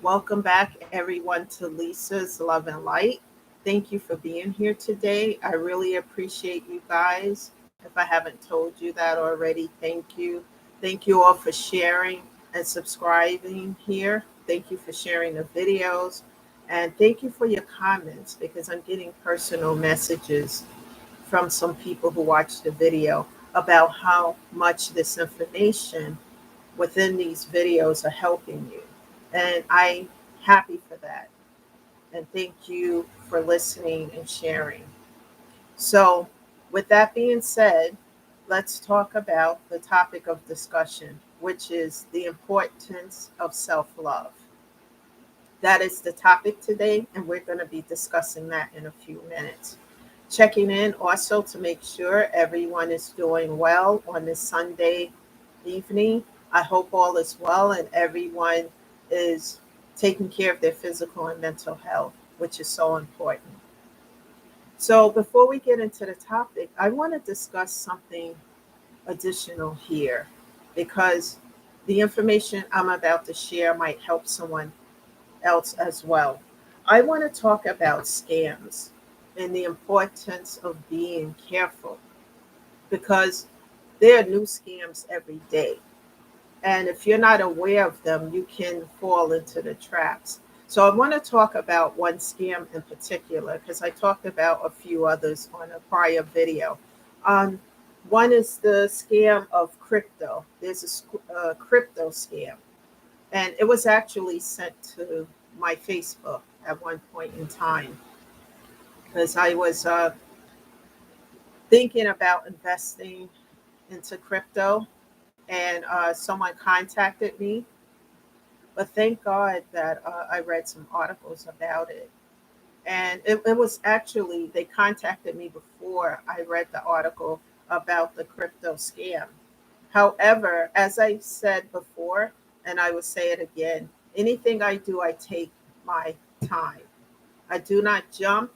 Welcome back, everyone, to Lisa's Love and Light. Thank you for being here today. I really appreciate you guys. If I haven't told you that already, thank you. Thank you all for sharing and subscribing here. Thank you for sharing the videos. And thank you for your comments because I'm getting personal messages from some people who watched the video about how much this information within these videos are helping you. And I'm happy for that. And thank you for listening and sharing. So, with that being said, let's talk about the topic of discussion, which is the importance of self love. That is the topic today, and we're going to be discussing that in a few minutes. Checking in also to make sure everyone is doing well on this Sunday evening. I hope all is well and everyone is taking care of their physical and mental health, which is so important. So, before we get into the topic, I want to discuss something additional here because the information I'm about to share might help someone else as well. I want to talk about scams and the importance of being careful because there are new scams every day. And if you're not aware of them, you can fall into the traps. So I want to talk about one scam in particular because I talked about a few others on a prior video. Um, One is the scam of crypto. There's a crypto scam, and it was actually sent to my Facebook at one point in time because I was thinking about investing into crypto, and someone contacted me. But thank God that I read some articles about it. And it was actually, they contacted me before I read the article about the crypto scam. However, as I said before, and I will say it again, anything I do, I take my time. I do not jump,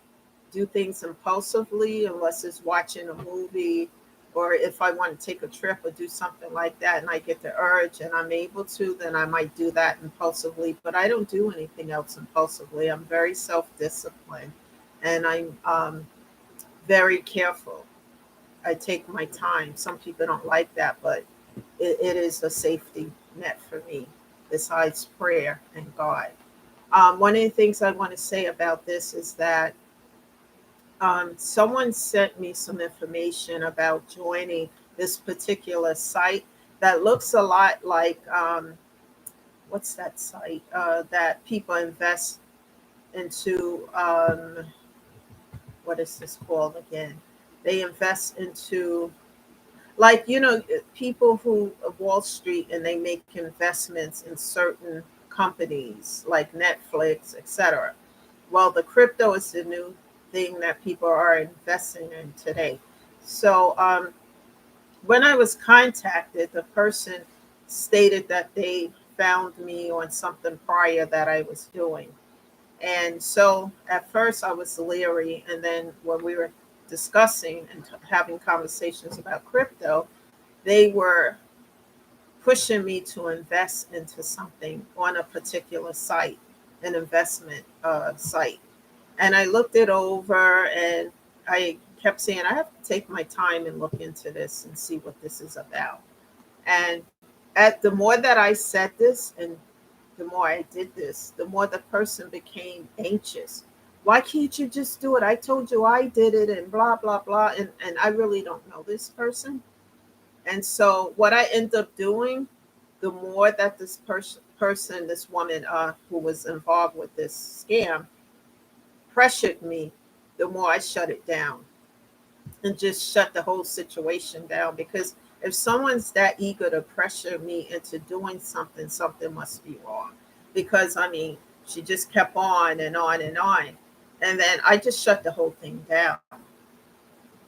do things impulsively unless it's watching a movie or if I want to take a trip or do something like that and I get the urge and I'm able to, then I might do that impulsively. But I don't do anything else impulsively. I'm very self disciplined and I'm very careful. I take my time. Some people don't like that, but it is a safety net for me besides prayer and God. One of the things I want to say about this is that someone sent me some information about joining this particular site that looks a lot like what's that site that people invest into? What is this called again? They invest into, like, people who Wall Street, and they make investments in certain companies like Netflix, etc. Well, the crypto is the new thing that people are investing in today. So when I was contacted, the person stated that they found me on something prior that I was doing. And so at first I was leery. And then when we were discussing and having conversations about crypto, they were pushing me to invest into something on a particular site, an investment site. And I looked it over and I kept saying, I have to take my time and look into this and see what this is about. And at the more that I said this and the more I did this, the more the person became anxious. Why can't you just do it? I told you I did it and blah, blah, blah. And I really don't know this person. And so what I end up doing, the more that this person, this woman who was involved with this scam, pressured me, the more I shut it down and just shut the whole situation down. Because if someone's that eager to pressure me into doing something, something must be wrong. Because I mean, she just kept on and on and on. And then I just shut the whole thing down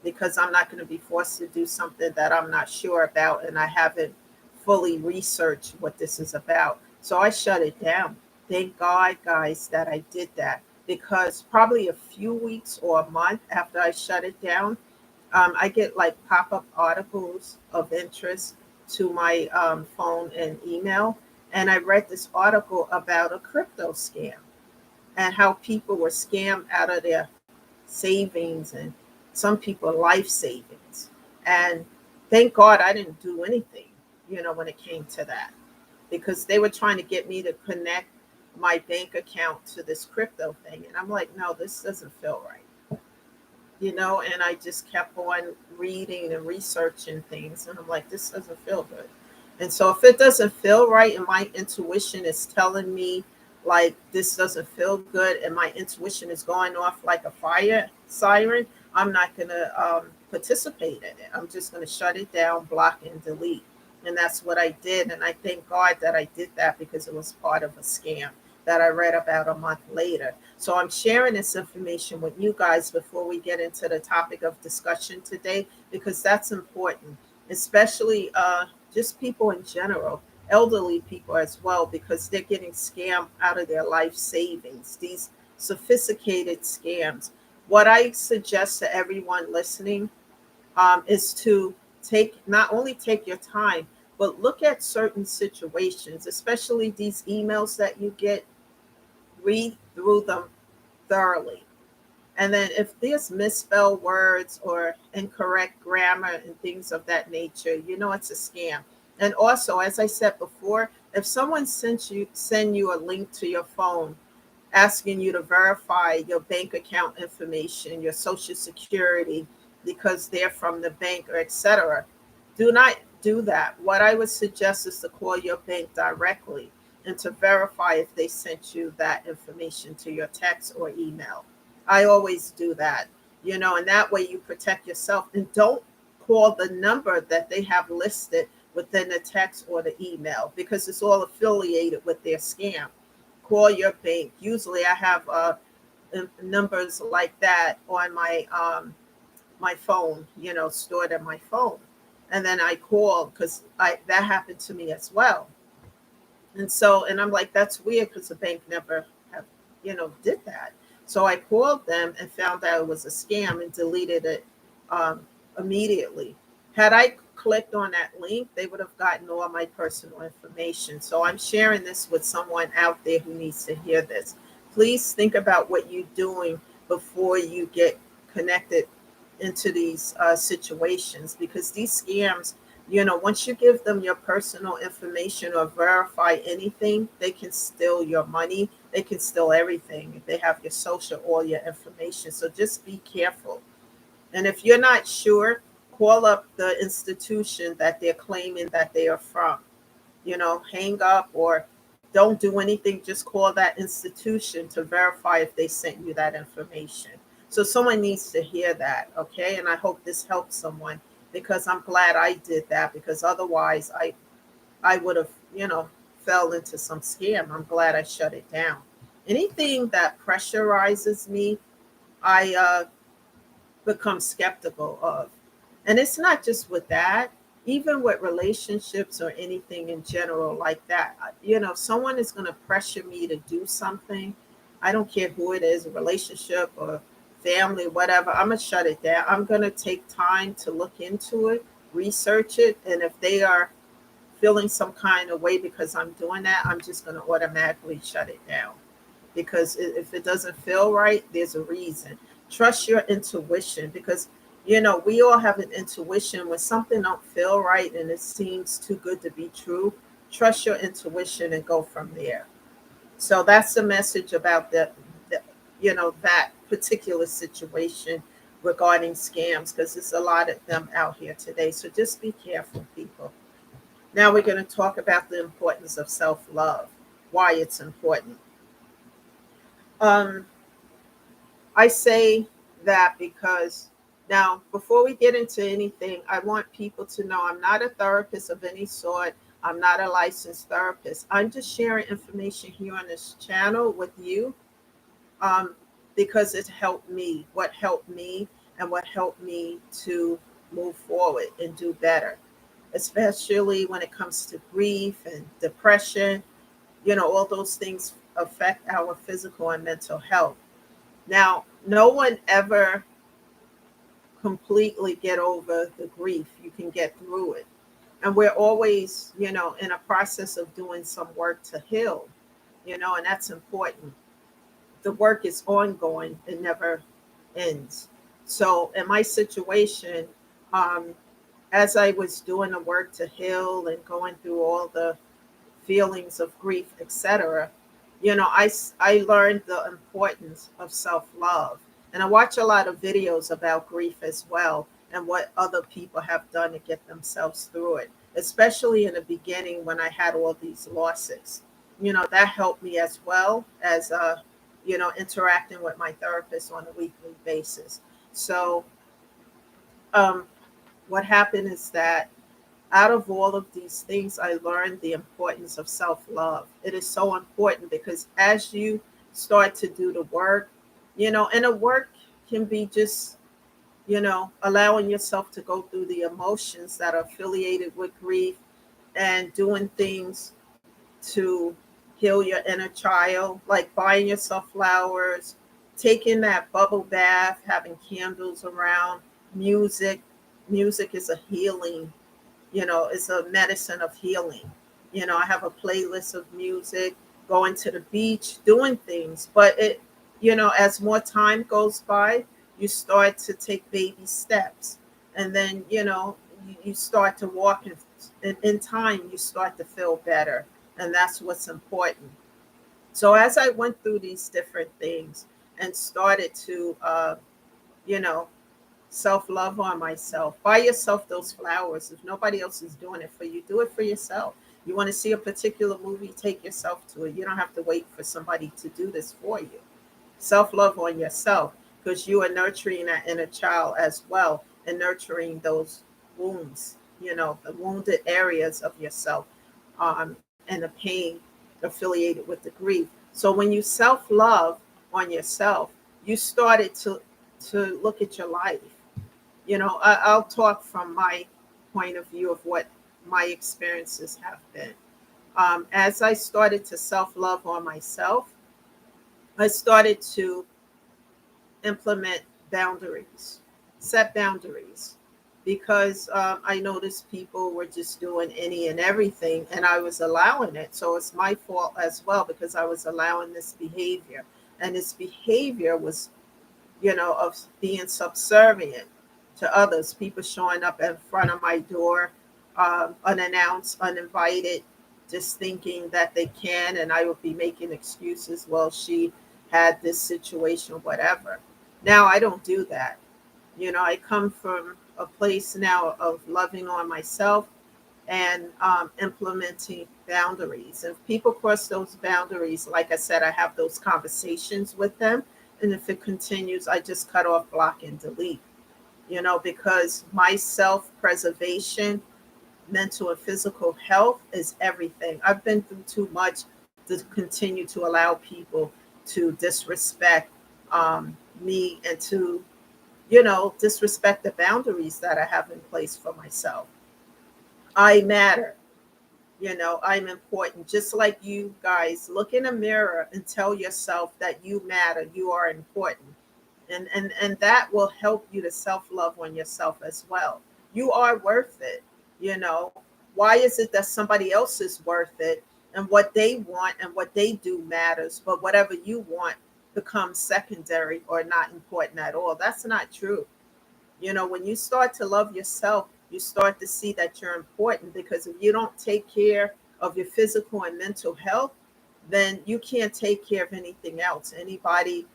because I'm not going to be forced to do something that I'm not sure about and I haven't fully researched what this is about. So I shut it down. Thank God, guys, that I did that because probably a few weeks or a month after I shut it down, I get like pop up articles of interest to my phone and email. And I read this article about a crypto scam and how people were scammed out of their savings and some people life savings. And thank God I didn't do anything, when it came to that, because they were trying to get me to connect my bank account to this crypto thing. And I'm like, no, this doesn't feel right, and I just kept on reading and researching things. And I'm like, this doesn't feel good. And so if it doesn't feel right and my intuition is telling me like this doesn't feel good and my intuition is going off like a fire siren, I'm not going to participate in it. I'm just going to shut it down, block, and delete. And that's what I did. And I thank God that I did that because it was part of a scam that I read about a month later. So I'm sharing this information with you guys before we get into the topic of discussion today, because that's important, especially just people in general, elderly people as well, because they're getting scammed out of their life savings, these sophisticated scams. What I suggest to everyone listening is to not only take your time, but look at certain situations, especially these emails that you get, read through them thoroughly. And then if there's misspelled words or incorrect grammar and things of that nature, it's a scam. And also, as I said before, if someone send you a link to your phone asking you to verify your bank account information, your social security, because they're from the bank or etc., do not do that. What I would suggest is to call your bank directly and to verify if they sent you that information to your text or email. I always do that, and that way you protect yourself, and don't call the number that they have listed within the text or the email because it's all affiliated with their scam. Call your bank. Usually I have numbers like that on my phone, stored in my phone. And then I call because I that happened to me as well. And I'm like, that's weird because the bank never have, did that. So I called them and found out it was a scam and deleted it um, immediately. Had I clicked on that link, they would have gotten all my personal information. So I'm sharing this with someone out there who needs to hear this. Please think about what you're doing before you get connected into these situations, because these scams, once you give them your personal information or verify anything, they can steal your money. They can steal everything if they have your social or your information. So just be careful. And if you're not sure, call up the institution that they're claiming that they are from. Hang up or don't do anything. Just call that institution to verify if they sent you that information. So someone needs to hear that, okay? And I hope this helps someone, because I'm glad I did that, because otherwise I would have, fell into some scam. I'm glad I shut it down. Anything that pressurizes me, I become skeptical of. And it's not just with that, even with relationships or anything in general like that. Someone is going to pressure me to do something. I don't care who it is, a relationship or family, whatever. I'm going to shut it down. I'm going to take time to look into it, research it. And if they are feeling some kind of way because I'm doing that, I'm just going to automatically shut it down, because if it doesn't feel right, there's a reason. Trust your intuition, because we all have an intuition. When something don't feel right and it seems too good to be true, trust your intuition and go from there. So that's the message about the that particular situation regarding scams, because there's a lot of them out here today. So just be careful, people. Now we're going to talk about the importance of self-love, why it's important. um I say that because, now, before we get into anything, I want people to know I'm not a therapist of any sort. I'm not a licensed therapist. I'm just sharing information here on this channel with you, um, because it helped me, and what helped me to move forward and do better, especially when it comes to grief and depression. All those things affect our physical and mental health. Now, no one ever completely get over the grief. You can get through it. And we're always, in a process of doing some work to heal, and that's important. The work is ongoing, it never ends. So in my situation, um, as I was doing the work to heal and going through all the feelings of grief, etc., I learned the importance of self love. And I watch a lot of videos about grief as well and what other people have done to get themselves through it, especially in the beginning when I had all these losses. That helped me as well as, interacting with my therapist on a weekly basis. So, um, what happened is that out of all of these things, I learned the importance of self love. It is so important because as you start to do the work, and the work can be just, allowing yourself to go through the emotions that are affiliated with grief and doing things to heal your inner child, like buying yourself flowers, taking that bubble bath, having candles around, music. Music is a healing, it's a medicine of healing. I have a playlist of music, going to the beach, doing things. But as more time goes by, you start to take baby steps. And then, you start to walk, in time, you start to feel better. And that's what's important. So as I went through these different things and started to, you know, self love on myself. Buy yourself those flowers. If nobody else is doing it for you, do it for yourself. You want to see a particular movie, take yourself to it. You don't have to wait for somebody to do this for you. Self love on yourself because you are nurturing that inner child as well and nurturing those wounds, the wounded areas of yourself, and the pain affiliated with the grief. So when you self love on yourself, you started to look at your life. I'll talk from my point of view of what my experiences have been. As I started to self love on myself, I started to implement boundaries, set boundaries, because I noticed people were just doing any and everything, and I was allowing it. So it's my fault as well because I was allowing this behavior, and this behavior was, of being subservient to others, people showing up in front of my door, unannounced, uninvited, just thinking that they can, and I would be making excuses. Well, she had this situation, whatever. Now I don't do that. I come from a place now of loving on myself and implementing boundaries. If people cross those boundaries, like I said, I have those conversations with them. And if it continues, I just cut off, block, and delete, because my self preservation, mental and physical health is everything. I've been through too much to continue to allow people to disrespect me and to, disrespect the boundaries that I have in place for myself. I matter. I'm important. Just like you guys, look in a mirror and tell yourself that you matter, you are important. And that will help you to self-love on yourself as well. You are worth it. You know, why is it that somebody else is worth it and what they want and what they do matters, but whatever you want becomes secondary or not important at all? That's not true. When you start to love yourself, you start to see that you're important, because if you don't take care of your physical and mental health, then you can't take care of anything else, anybody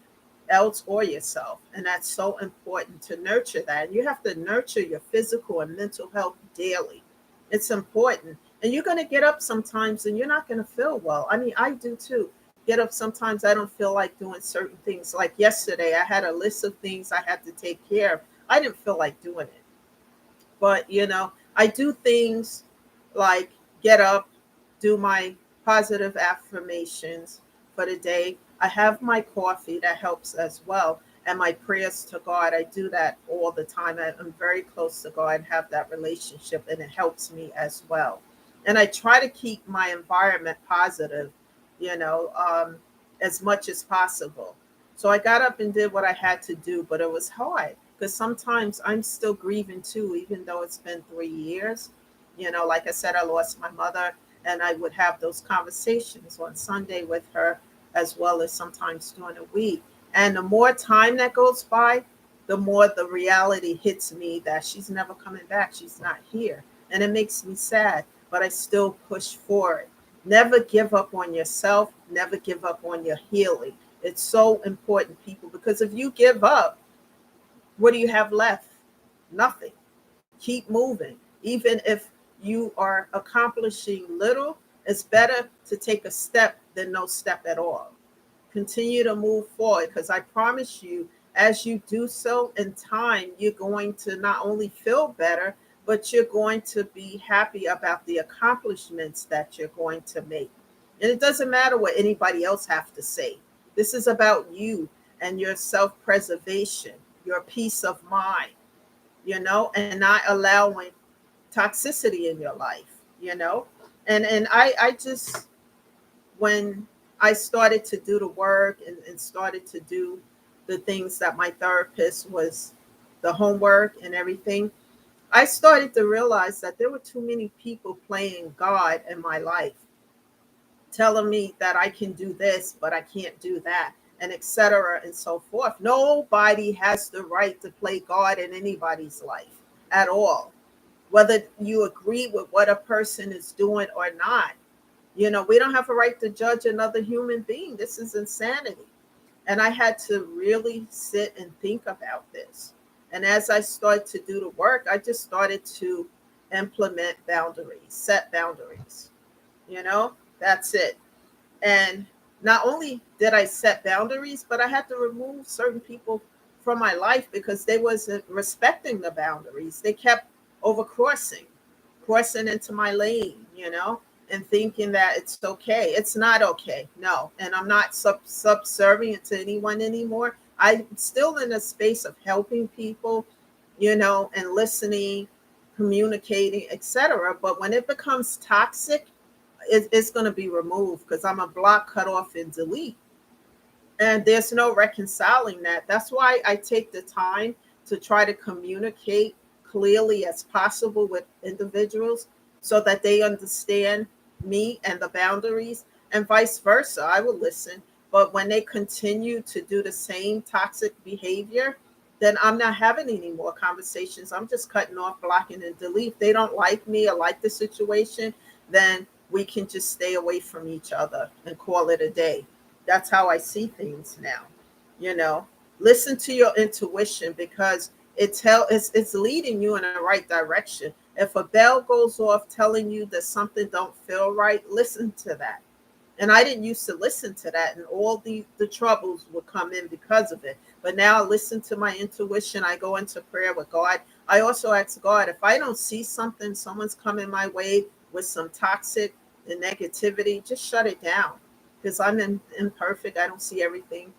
else or yourself. And that's so important to nurture that. And you have to nurture your physical and mental health daily. It's important. And you're going to get up sometimes and you're not going to feel well. I mean, I do too. Get up sometimes, I don't feel like doing certain things. Like yesterday, I had a list of things I had to take care of. I didn't feel like doing it. But, I do things like get up, do my positive affirmations for the day. I have my coffee that helps as well. And my prayers to God, I do that all the time. I'm very close to God and have that relationship, and it helps me as well. And I try to keep my environment positive, you know, um, as much as possible. So I got up and did what I had to do, but it was hard because sometimes I'm still grieving too, even though it's been 3 years. Like I said, I lost my mother, and I would have those conversations on Sunday with her, as well as sometimes during the week. And the more time that goes by, the more the reality hits me that she's never coming back. She's not here. And it makes me sad, but I still push forward. Never give up on yourself, never give up on your healing. It's so important, people, because if you give up, what do you have left? Nothing. Keep moving. Even if you are accomplishing little, it's better to take a step than no step at all. Continue to move forward, because I promise you, as you do so in time, you're going to not only feel better, but you're going to be happy about the accomplishments that you're going to make. And it doesn't matter what anybody else have to say. This is about you and your self-preservation, your peace of mind, and not allowing toxicity in your life. And I just, when I started to do the work, and started to do the things that my therapist was, the homework and everything, I started to realize that there were too many people playing God in my life, telling me that I can do this, but I can't do that, and etc. and so forth. Nobody has the right to play God in anybody's life at all, whether you agree with what a person is doing or not. We don't have a right to judge another human being. This is insanity. And I had to really sit and think about this. And as I started to do the work, I just started to implement boundaries, set boundaries. You know, that's it. And not only did I set boundaries, but I had to remove certain people from my life because they wasn't respecting the boundaries. They kept overcrossing, crossing into my lane, and thinking that it's okay. It's not okay. No. And I'm not subservient to anyone anymore. I'm still in a space of helping people, and listening, communicating, etc. But when it becomes toxic, it's going to be removed, because I'm a block, cut off, and delete. And there's no reconciling that. That's why I take the time to try to communicate clearly as possible with individuals, so that they understand me and the boundaries, and vice versa. I will listen. But when they continue to do the same toxic behavior, then I'm not having any more conversations. I'm just cutting off, blocking, and delete. If they don't like me or like the situation, then we can just stay away from each other and call it a day. That's how I see things now. You know, listen to your intuition, because it's leading you in the right direction. If a bell goes off telling you that something don't feel right, listen to that. And I didn't used to listen to that, and all the troubles would come in because of it. But now I listen to my intuition. I go into prayer with God. I also ask God, if I don't see something, someone's coming my way with some toxic and negativity, just shut it down, because I'm imperfect. I don't see everything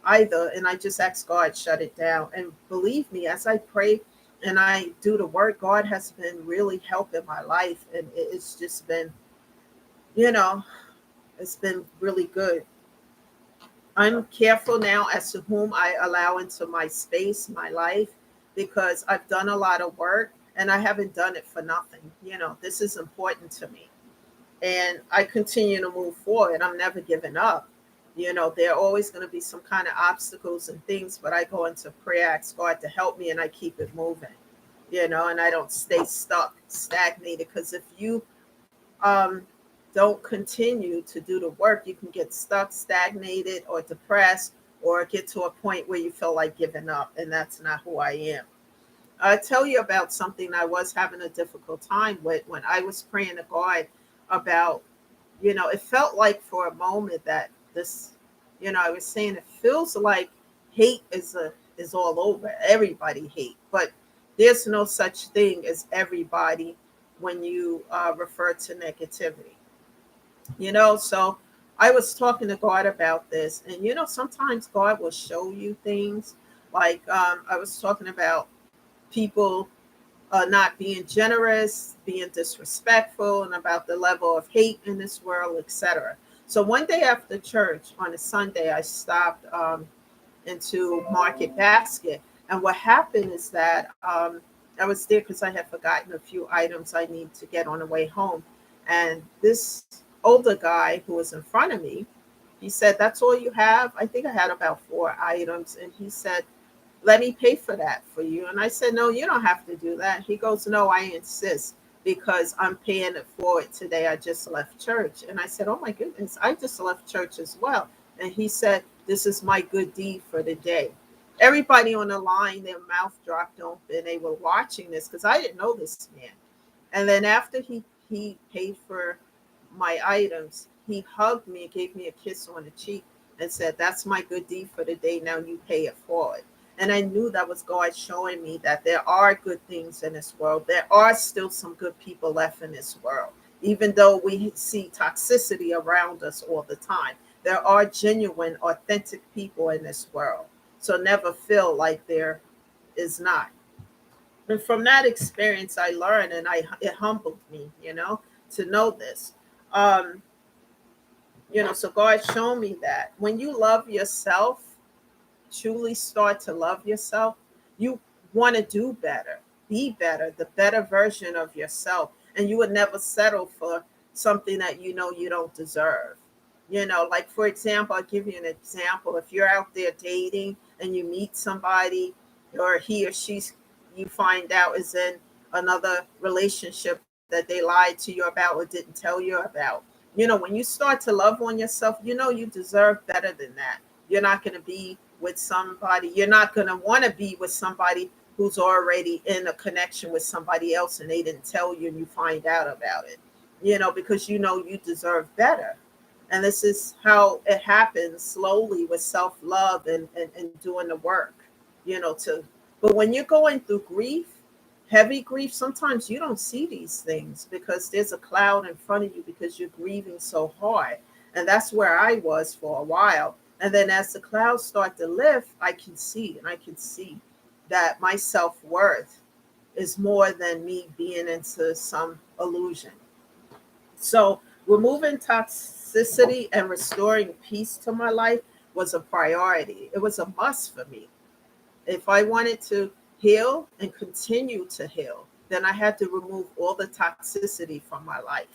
either. And I just ask God, shut it down. And believe me, as I pray and I do the work, God has been really helping my life. And it's just been, you know, it's been really good. I'm careful now as to whom I allow into my space, my life, because I've done a lot of work and I haven't done it for nothing. This is important to me. And I continue to move forward. I'm never giving up. There are always going to be some kind of obstacles and things, but I go into prayer, ask God to help me, and I keep it moving, and I don't stay stuck, stagnated. Because if you um, don't continue to do the work, you can get stuck, stagnated, or depressed, or get to a point where you feel like giving up. And that's not who I am. I tell you about something I was having a difficult time with when I was praying to God about, it felt like for a moment that this, I was saying it feels like hate is all over. Everybody hate, but there's no such thing as everybody when you refer to negativity. So I was talking to God about this, and sometimes God will show you things. Like I was talking about people not being generous, being disrespectful, and about the level of hate in this world, etc. So one day after church on a Sunday, I stopped into Market Basket, and what happened is that I was there because I had forgotten a few items I need to get on the way home. And this older guy who was in front of me, he said, "That's all you have?" I think I had about 4 items. And he said, "Let me pay for that for you." And I said, "No, you don't have to do that." He goes, "No, I insist because I'm paying it forward today. I just left church." And I said, "Oh my goodness, I just left church as well." And he said, "This is my good deed for the day." Everybody on the line, their mouth dropped open. They were watching this because I didn't know this man. And then after he paid for my items, he hugged me and gave me a kiss on the cheek and said, "That's my good deed for the day. Now you pay it forward." And I knew that was God showing me that there are good things in this world. There are still some good people left in this world, even though we see toxicity around us all the time. There are genuine, authentic people in this world. So never feel like there is not. And from that experience, I learned, and it humbled me, to know this. Um, so God showed me that when you love yourself, truly start to love yourself, you want to do better, be better, the better version of yourself. And you would never settle for something that you don't deserve. Like for example, I'll give you an example. If you're out there dating and you meet somebody, or he or she's, you find out is in another relationship that they lied to you about or didn't tell you about. When you start to love on yourself, you deserve better than that. You're not going to be with somebody. You're not going to want to be with somebody who's already in a connection with somebody else and they didn't tell you and you find out about it, because you deserve better. And this is how it happens slowly with self-love and doing the work, to, but when you're going through grief, heavy grief, sometimes you don't see these things because there's a cloud in front of you because you're grieving so hard. And that's where I was for a while. And then as the clouds start to lift, I can see that my self-worth is more than me being into some illusion. So removing toxicity and restoring peace to my life was a priority. It was a must for me. If I wanted to heal and continue to heal, then I had to remove all the toxicity from my life.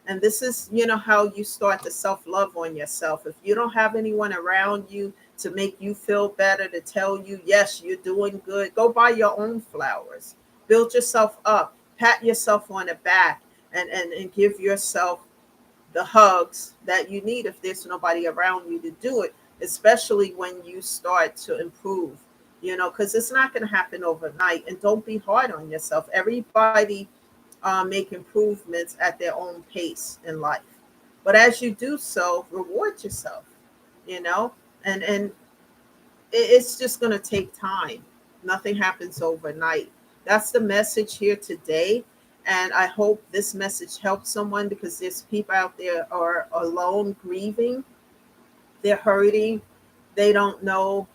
And this is, how you start to self love on yourself. If you don't have anyone around you to make you feel better, to tell you, yes, you're doing good, go buy your own flowers, build yourself up, pat yourself on the back, and give yourself the hugs that you need if there's nobody around you to do it, especially when you start to improve, because it's not going to happen overnight. And don't be hard on yourself. Everybody make improvements at their own pace in life. But as you do so, reward yourself, you know, and it's just going to take time. Nothing happens overnight. That's the message here today. And I hope this message helps someone because there's people out there are alone grieving. They're hurting. They don't know,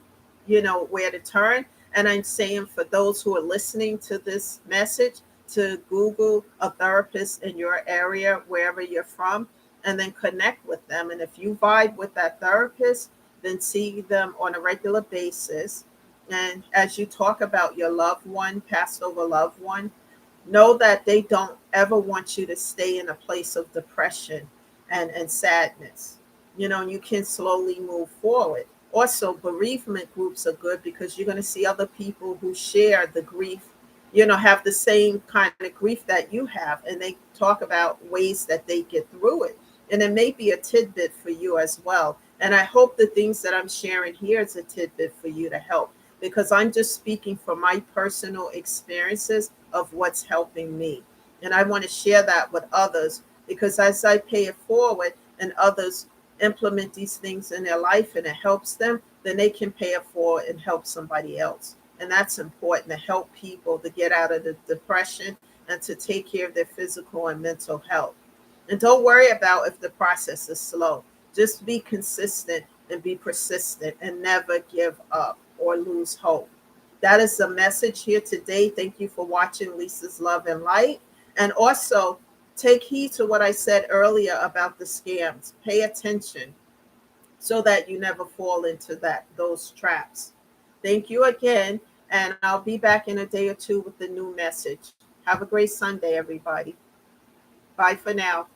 where to turn. And I'm saying for those who are listening to this message, to Google a therapist in your area, wherever you're from, and then connect with them. And if you vibe with that therapist, then see them on a regular basis. And as you talk about your loved one, passed over loved one, know that they don't ever want you to stay in a place of depression and sadness. You can slowly move forward. Also, bereavement groups are good because you're going to see other people who share the grief, have the same kind of grief that you have, and they talk about ways that they get through it. And it may be a tidbit for you as well. And I hope the things that I'm sharing here is a tidbit for you to help because I'm just speaking from my personal experiences of what's helping me. And I want to share that with others because as I pay it forward and others implement these things in their life and it helps them, then they can pay it forward and help somebody else. And that's important to help people to get out of the depression and to take care of their physical and mental health. And don't worry about if the process is slow. Just be consistent and be persistent and never give up or lose hope. That is the message here today. Thank you for watching Lisa's Love and Light. And also take heed to what I said earlier about the scams. Pay attention so that you never fall into those traps. Thank you again. And I'll be back in a day or two with a new message. Have a great Sunday, everybody. Bye for now.